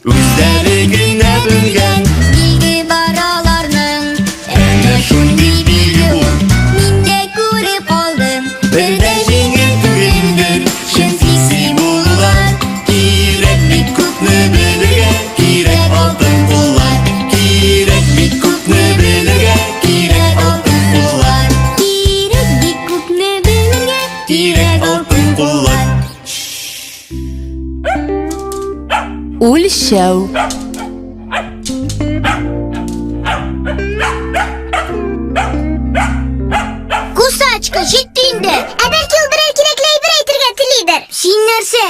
Үзләрегенә белгән Билге бар аларның, әнә шундый билге бу. мин дә күреп калдым. Бер дә җиңел түгелдер чын фиси булуга. Кирәк бик күпне белергә, кирәк алтын куллар. Кирәк бик күпне белергә, кирәк алтын куллар. Кирәк бик күпне белергә, Кирәк алтын куллар. Үлчәү. Кусачка, җитте инде. Ә бәлки ул берәр кирәкле әйбер әйтергә телидер. Син нәрсә?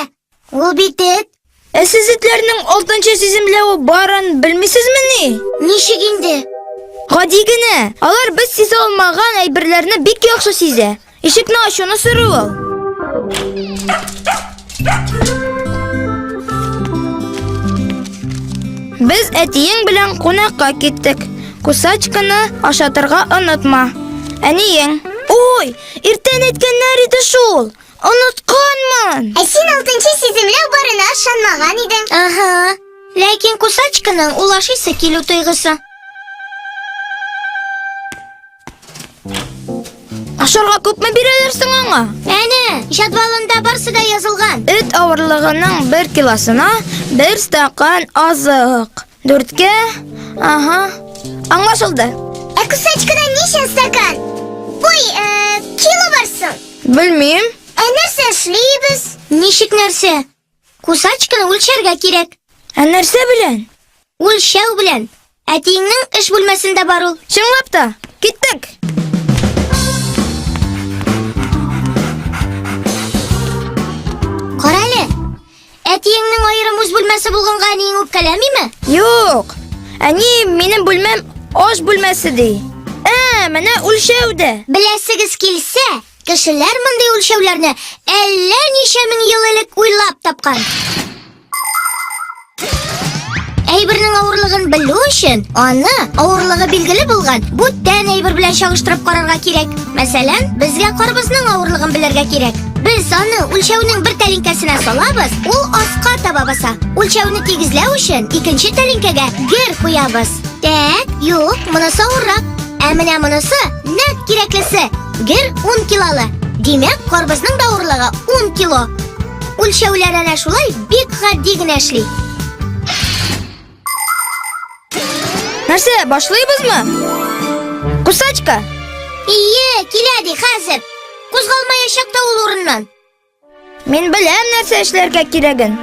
Ул бит эт. Сез этләрнең 6нчы сиземләве барын белмисезмени? Ничек инде? Гади генә. Алар без сизә алмаган әйберләрне бик яхшы сизә. Ишекне ачуны сорый ул. Без әтиең белән кунакка киттек. Кусачканы ашатырга онытма. Әниең. Ой, иртән әйткәннәр иде шул. Онытканмын. Ә син 6нчы сиземләү барына ышанмаган идең. Ага. Ләкин Кусачканың ул ашыйсы килү тойгысы. Ашарга күпме бирәләрсең аңа? Әнә, җадвалында барсы да язылган. Эт авырлыгының 1 килосына 1 стакан азык. 4-кә? Ага. Аңлашылды. Ә Кусачкадан ничә стакан? Ой, кило барсын. Белмим. Ә нәрсә эшлибез? Ничек нәрсә? Кусачканы үлчәргә кирәк. Ә нәрсә белән? Үлчәү белән. Әтиеңнең эш бүлмәсендә бар ул. Чынлап та. Киттек. Карале. Әтиеңнең аерым үз бүлмәсе булганга әниең үпкәләмиме? Юк. Әни минем бүлмәм аш бүлмәсе ди. Менә үлчәүдә. Беләсегез килсә, кешеләр мондый үлчәүләрне әллә ничә мең ел элек уйлап тапкан. Әйбернең авырлыгын белү өчен, аны авырлыгы билгеле булган бүтән әйбер белән чагыштырып карарга кирәк. Мәсәлән, безгә карбызның авырлыгын белергә кирәк. Без аны үлчәүнең бер тәлинкәсенә салабыз, ул аска таба баса. Үлчәүне тигезләү өчен икенче тәлинкәгә гер куябыз. Тәк, юк, монысы авыррак. Ә менә монысы нәкъ кирәклесе. Гер 10 килолы. Димәк, карбызның да авырлыгы 10 кило. Үлчәүләр әнә шулай бик гади генә эшли. Нәрсә, башлыйбызмы? Кусачка. Ие, килә ди хәзер. Кузгалмаячак та ул урыннан. Мин беләм нәрсә эшләргә кирәген.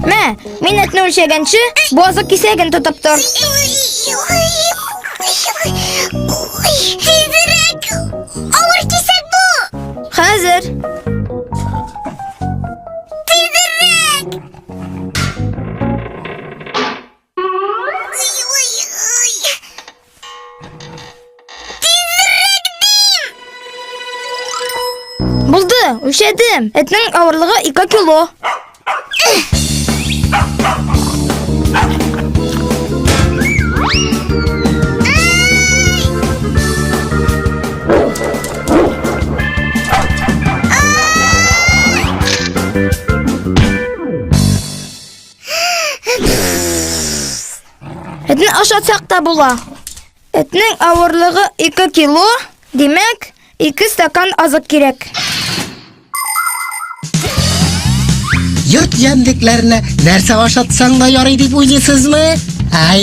Мә, мин этне үлчәгәнче, базык кисәген тотып тор. Хәзерәк! Авыр кисәк бу! Хәзер. Тизрәк! Булды, үлчәдем. Этнең авырлыгы 2 кило. Этне ашатсак та була. Этнең авырлыгы 2 кило, димәк, 2 стакан азык кирәк. Йорт җәмлекләрне нәрсә ашатсаң да ярый дип уйлыйсызмы?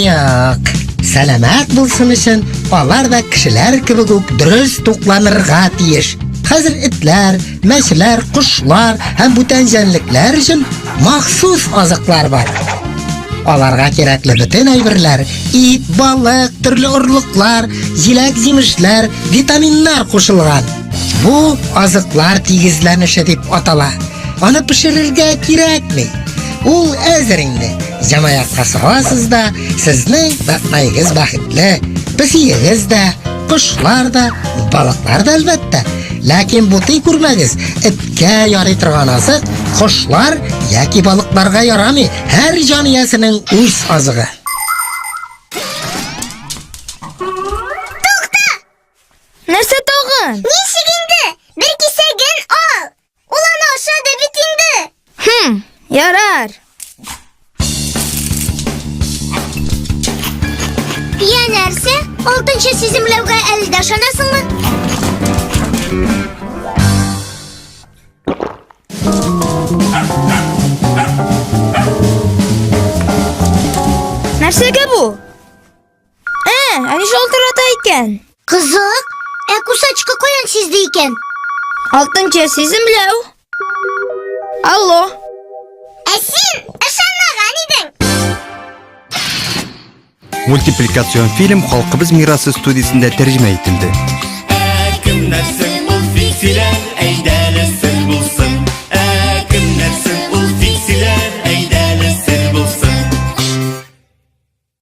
Юк. Сәламәт булсын өчен алар да кешеләр кебек үк дөрес тукланырга тиеш. Хәзер этләр, мәчләр, кошлар һәм бүтән җәнлекләр өчен махсус азыклар бар. Аларга кирәкле бөтен әйберләр, ит, балык, төрле орлыклар, җиләк-җимешләр, витаминнар кушылган. Бу азыклар тигезләнеше дип атала. Аны пешерергә кирәкми. Ул әзер инде. Җамаятка саласыз да, сезнең батмайгыз бәхетле. Песиегез дә, кошлар да, балыклар да әлбәттә. Ләкин бутый күрмәгез, эткә ярый торган азык кошлар яки балыкларга ярамый. Һәр җан иясенең үз азыгы. Нәрсә тагын? Ничек инде? Бер кисәген ал. Ул аны ашады бит инде. Ярар. Я нәрсә? Алтынчы сиземләүгә әле дә ышанасыңмы? Нәрсәгә бу? Әни шалтырата икән. Кызык. Кусачка каян сизде икән? Алтынчы сиземләү. Алло. Син ышанмаган идең. Мультипликацион фильм Халкыбыз мирасы студиясендә тәрҗемә ителде.